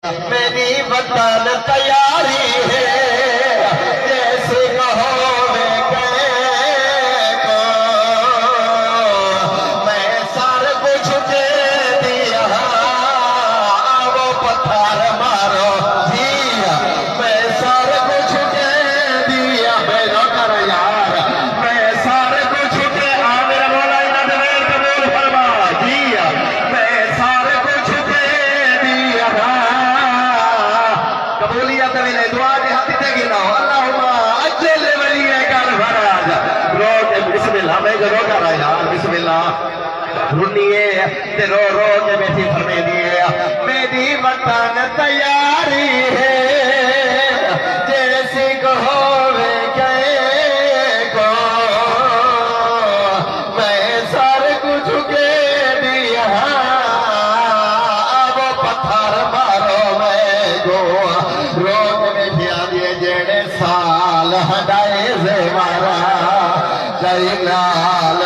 میری وطن تیاری ہے جیسے کہو میں کہے کو میں سر کچھ دے دیا وہ پتھر مارو دیا میں سر کچھ دے دیا میں نہ کر یار میں سر کچھ دے میرا مولا انہاں دے قبول فرما دیا میں سر کچھ دے دیا قبولیت میں دعا کے ہاتھ تے گنا اللہم اجل ولی کر فراز رو کے بسم اللہ میں رو کر یار بسم اللہ رنیے تے رو رو کے بیٹھی فرمے دیے میری وطن تیاری ہے جیسی کہو کہے کو میں سر کچھ کے دیا وہ پتھر مارو میں جو روک میں دیا دیے جڑے سال ہڈائے سے مارا جائی لال